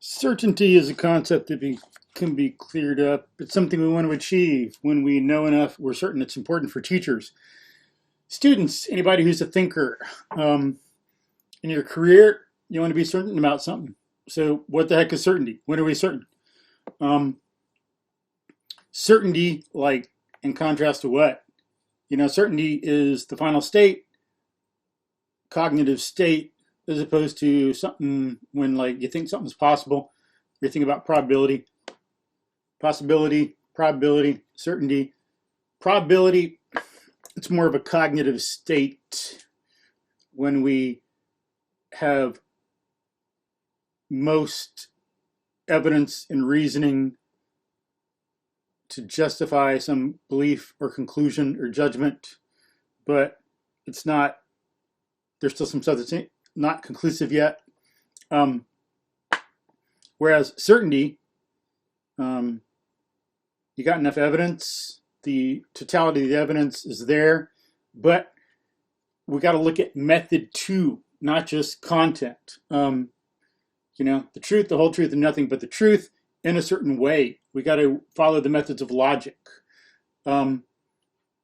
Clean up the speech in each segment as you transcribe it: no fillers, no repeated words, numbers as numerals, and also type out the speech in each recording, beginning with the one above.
Certainty is a concept that can be cleared up. It's something we want to achieve when we know enough. We're certain it's important for teachers, students, anybody who's a thinker. In your career, you want to be certain about something. So what the heck is certainty? When are we certain? Certainty, like in contrast to what? Certainty is the final state, cognitive state, as opposed to something when like you think something's possible. You think about probability, possibility, probability, certainty. Probability, it's more of a cognitive state when we have most evidence and reasoning to justify some belief or conclusion or judgment, but it's not, there's still some stuff that's not conclusive yet. Whereas certainty, you got enough evidence, the totality of the evidence is there, but we got to look at method too, not just content. The truth, the whole truth, and nothing but the truth in a certain way. We got to follow the methods of logic. So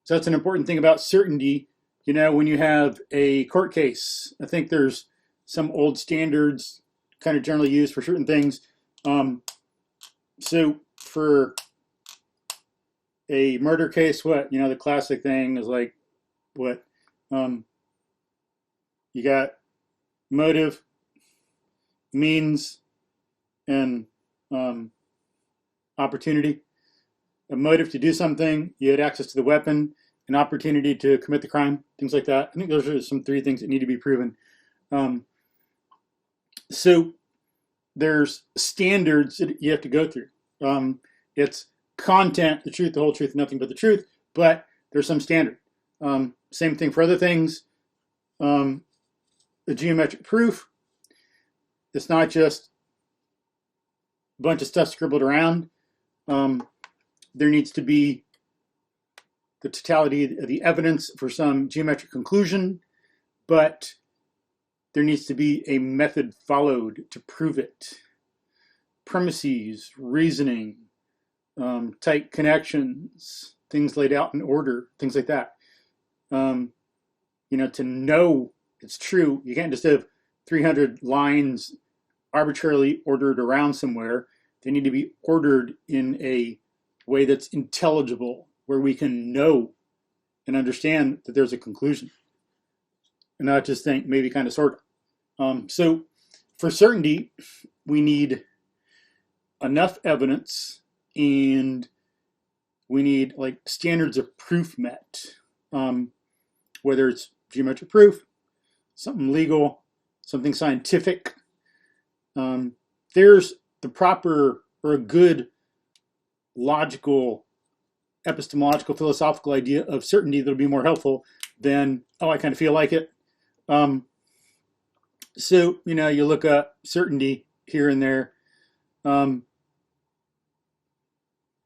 that's an important thing about certainty. When you have a court case, I think there's some old standards kind of generally used for certain things. So for a murder case, what, the classic thing is like, what, you got motive, means, and opportunity. A motive to do something, you had access to the weapon, an opportunity to commit the crime, things like that. I think those are some three things that need to be proven. So there's standards that you have to go through. It's content, the truth, the whole truth, nothing but the truth, but there's some standard. Same thing for other things. The geometric proof, it's not just a bunch of stuff scribbled around. There needs to be the totality of the evidence for some geometric conclusion, but there needs to be a method followed to prove it. Premises, reasoning, tight connections, things laid out in order, things like that. To know it's true, you can't just have 300 lines arbitrarily ordered around somewhere. They need to be ordered in a way that's intelligible, where we can know and understand that there's a conclusion, and not just think maybe, kind of, sort of. So for certainty, we need enough evidence, and we need like standards of proof met, whether it's geometric proof, something legal, something scientific. There's the proper or a good logical, epistemological, philosophical idea of certainty that'll be more helpful than, oh, I kind of feel like it. So, you look up certainty here and there.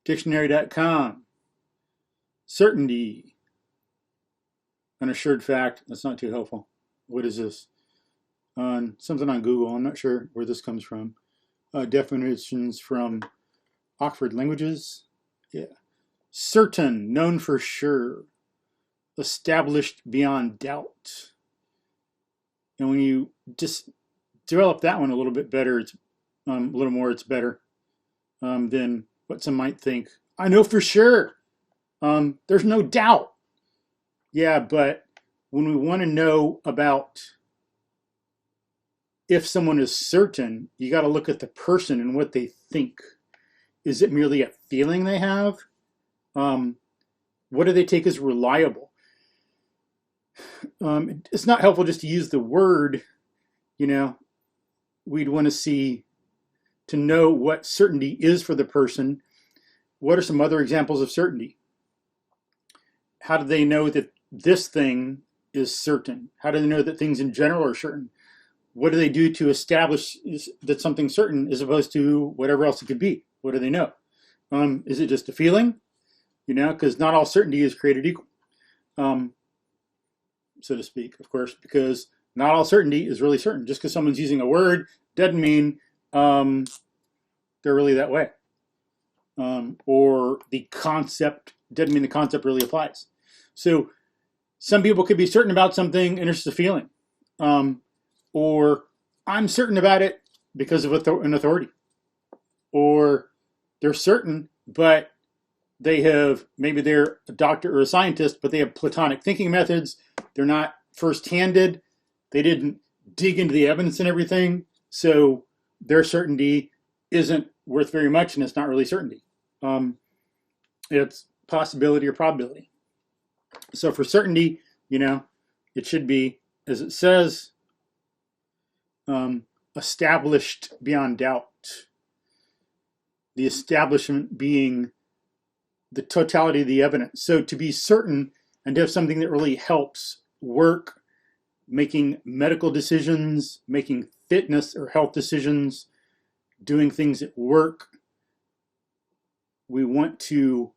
Dictionary.com, certainty, an assured fact. That's not too helpful. What is this? Something on Google. I'm not sure where this comes from. Definitions from Oxford Languages. Yeah. Certain, known for sure. Established beyond doubt. And when you just develop that one a little bit better, it's a little more, it's better than what some might think. I know for sure. There's no doubt. Yeah, but when we want to know about if someone is certain, you got to look at the person and what they think. Is it merely a feeling they have? What do they take as reliable? It's not helpful just to use the word. We'd want to see, to know what certainty is for the person. What are some other examples of certainty? How do they know that this thing is certain? How do they know that things in general are certain? What do they do to establish that something's certain as opposed to whatever else it could be? What do they know? Is it just a feeling? Because not all certainty is created equal, so to speak, of course, because not all certainty is really certain. Just because someone's using a word doesn't mean they're really that way. Or the concept doesn't mean the concept really applies. So some people could be certain about something and it's just a feeling. Or I'm certain about it because of an authority. Or they're certain, but maybe they're a doctor or a scientist, but they have Platonic thinking methods. They're not first-handed. They didn't dig into the evidence and everything. So their certainty isn't worth very much, and it's not really certainty. It's possibility or probability. So for certainty, it should be, as it says, established beyond doubt. The establishment being the totality of the evidence. So to be certain and to have something that really helps work, making medical decisions, making fitness or health decisions, doing things at work, we want to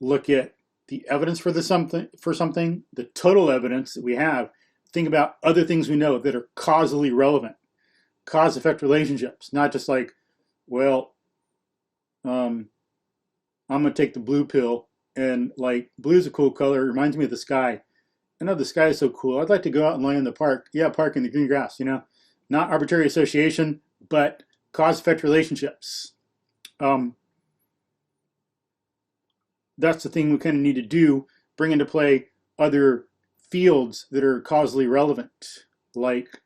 look at the evidence for something, the total evidence that we have. Think about other things we know that are causally relevant, cause-effect relationships, not just like, well, I'm going to take the blue pill, and like, blue's a cool color. It reminds me of the sky. I know the sky is so cool. I'd like to go out and lay in the park. Yeah, park in the green grass, Not arbitrary association, but cause-effect relationships. That's the thing we kind of need to do, bring into play other fields that are causally relevant, like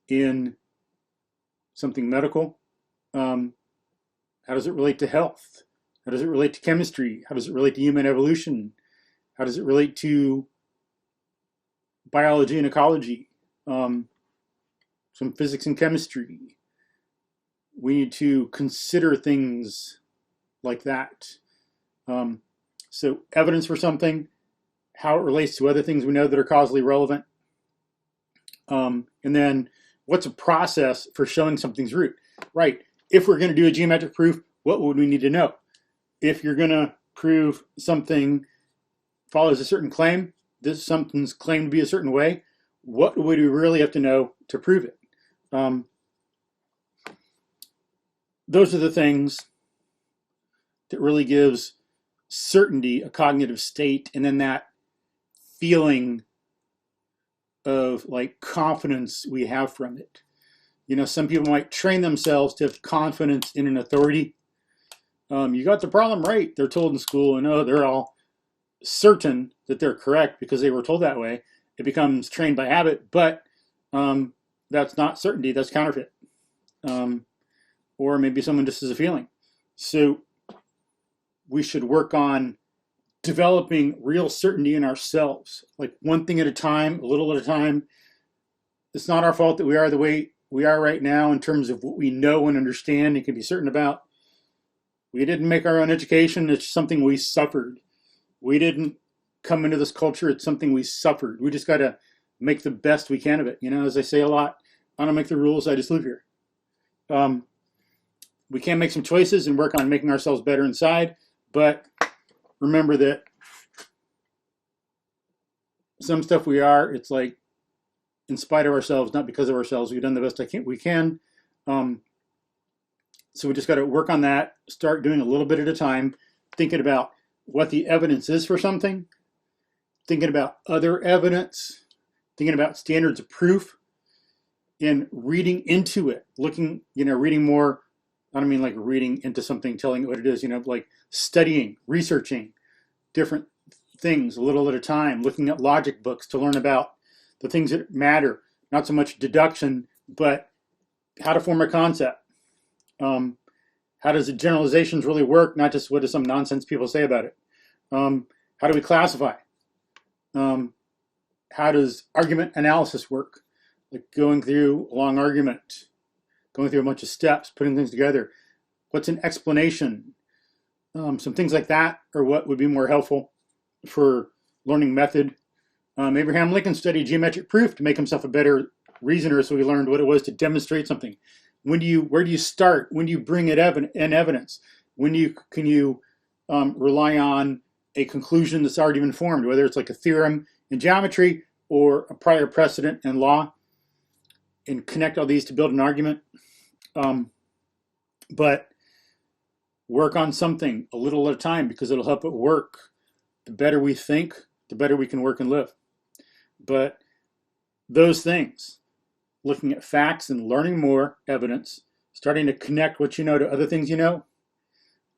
in something medical. How does it relate to health? How does it relate to chemistry? How does it relate to human evolution? How does it relate to biology and ecology? Some physics and chemistry. We need to consider things like that. So evidence for something, how it relates to other things we know that are causally relevant. And then what's a process for showing something's root? Right. If we're going to do a geometric proof, what would we need to know? If you're going to prove something follows a certain claim, something's claimed to be a certain way, what would we really have to know to prove it? Those are the things that really gives certainty a cognitive state, and then that feeling of like confidence we have from it. Some people might train themselves to have confidence in an authority. You got the problem right, they're told in school, and they're all certain that they're correct because they were told that way. It becomes trained by habit, but that's not certainty, that's counterfeit. Or maybe someone just has a feeling. So we should work on developing real certainty in ourselves, like one thing at a time, a little at a time. It's not our fault that we are the way we are right now in terms of what we know and understand and can be certain about. We didn't make our own education. It's something we suffered. We didn't come into this culture. It's something we suffered. We just got to make the best we can of it. As I say a lot, I don't make the rules. I just live here. We can make some choices and work on making ourselves better inside. But remember that some stuff it's like in spite of ourselves, not because of ourselves. We've done the best we can. So we just got to work on that, start doing a little bit at a time, thinking about what the evidence is for something, thinking about other evidence, thinking about standards of proof, and reading into it, reading more. I don't mean like reading into something, telling it what it is, like studying, researching different things a little at a time, looking at logic books to learn about the things that matter, not so much deduction, but how to form a concept. How does the generalizations really work, not just what does some nonsense people say about it? How do we classify? How does argument analysis work? Like going through a long argument, going through a bunch of steps, putting things together. What's an explanation? Some things like that are what would be more helpful for learning method. Abraham Lincoln studied geometric proof to make himself a better reasoner, so he learned what it was to demonstrate something. Where do you start? When do you bring it in evidence? Can you rely on a conclusion that's already been formed, whether it's like a theorem in geometry or a prior precedent in law, and connect all these to build an argument? But work on something a little at a time because it'll help it work. The better we think, the better we can work and live. But those things, looking at facts and learning more evidence, starting to connect what you know to other things you know,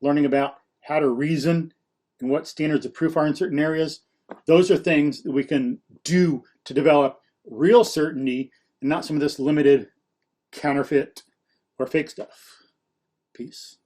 learning about how to reason and what standards of proof are in certain areas, those are things that we can do to develop real certainty and not some of this limited counterfeit or fake stuff. Peace.